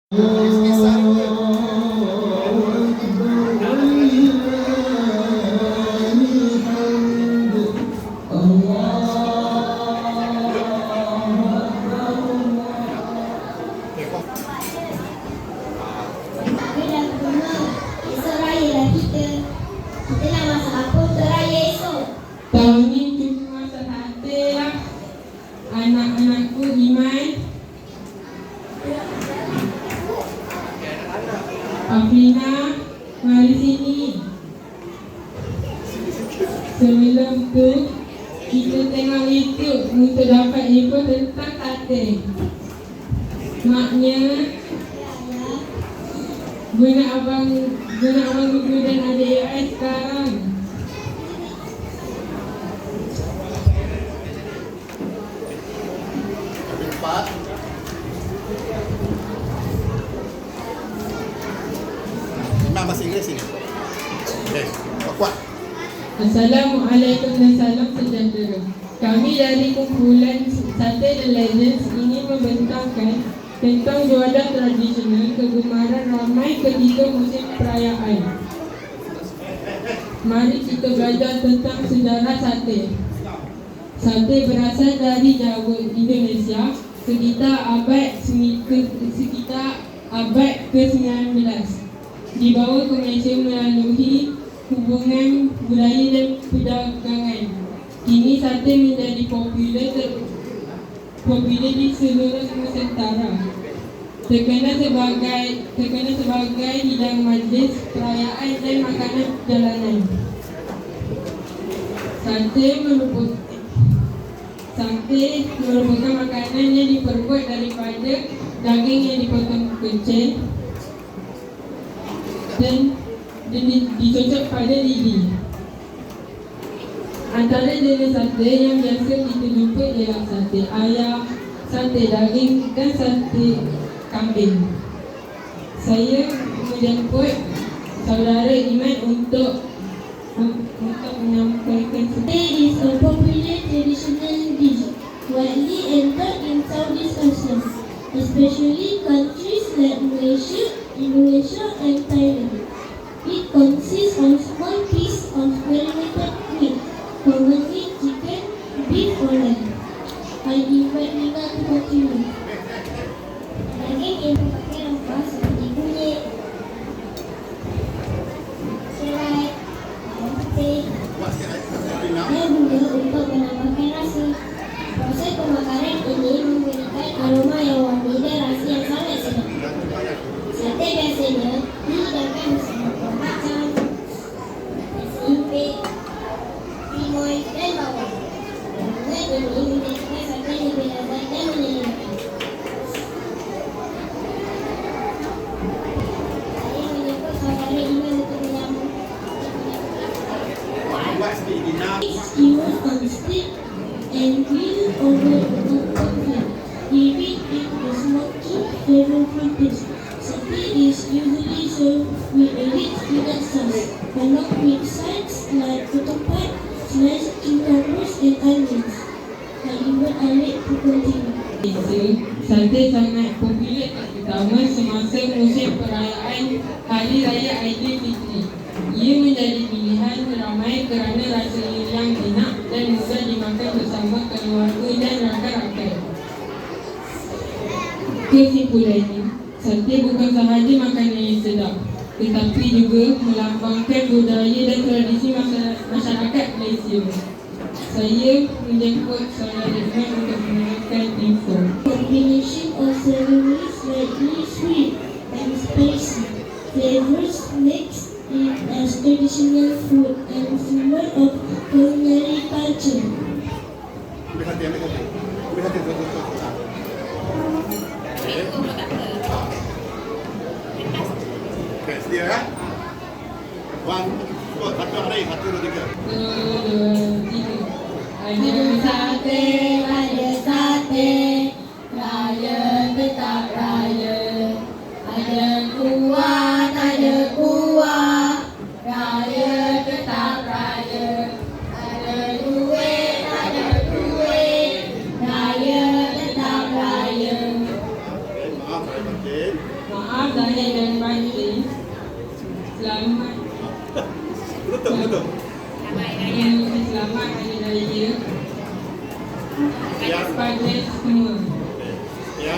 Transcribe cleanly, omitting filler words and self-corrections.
Tahun ni cuma satu lah. Anak-anakku Iman, Afrina, mari sini. Sebelum tu kita tengok YouTube untuk dapat info tentang sate. Maknya guna abang guru dan adik AI sekarang. Bahasa Inggeris ini. Okey, kuat. Assalamualaikum dan salam sejahtera. Kami dari kumpulan Sate The Legends ingin membentangkan tentang jualan tradisional kegemaran ramai ketika musim perayaan. Mari kita belajar tentang sejarah sate. Sate berasal dari Jawa, Indonesia sekitar abad ke-19. Dibawa ke Malaysia melalui hubungan budaya dan perdagangan. Kini sate menjadi popular di seluruh Nusantara. Terkenal sebagai hidangan majlis, perayaan dan makanan jalanan. Sate merupakan makanan yang diperbuat daripada daging yang dipotong kecil dan dicocok pada lidi. Antara jenis sate yang biasa kita jumpa ialah sate ayam, sate daging dan sate kambing. Saya menjemput saudara Iman untuk menyampaikan. Sate is a popular traditional dish widely entered in Southeast Asia, especially countries like Malaysia, Indonesia and Thailand. It consists of small piece of marinated meat, commonly chicken, beef or lamb. I invite Nina to continue. Daging yang dipakai rempah seperti kunyit, serai, bawang putih, dan gula untuk menambahkan rasa. Proses pembakaran ini memberikan aroma yang wangi dan rasa yang sangat sedap. Sate biasanya dihidangkan bersama kuah kacang, nasi impit, limoy dan bawang. Hubungan ini menjadikan sate lebih lezat dan menyenangkan. Saya menyebut saudara Iman untuk menyambut. It's used on stick and grilled over an open flame, giving it a smoky, flavorful taste. Sate is usually served with a rich peanut sauce, along with sides like ketupat, sliced cucumbers and onions. I invite Alec to continue. Sate sangat popular terutama semasa musim perayaan Hari Raya Aidilfitri. Ia menjadi pilihan ramai kerana rasanya yang enak dan mudah dimakan bersama keluarga dan rakan-rakan. Kesimpulannya, sate bukan sahaja makanan yang sedap, tetapi juga melambangkan budaya dan tradisi masyarakat Malaysia. Saya menjemput saudara Iman untuk menanyakan info. Combination of savory, slightly sweet and spicy flavors makes it as traditional food and symbol of culinary culture. Okey, sedia kan? Satu hari, 1, 2, 3. Ada sate, raya tetap raya. Ada kuah, raya tetap raya. Ada duit, raya tetap raya. Maaf, saya batin. Maaf lahir dan batin. Selamat. Betul. Selamat Hari Raya Ya. pada semua. Ya.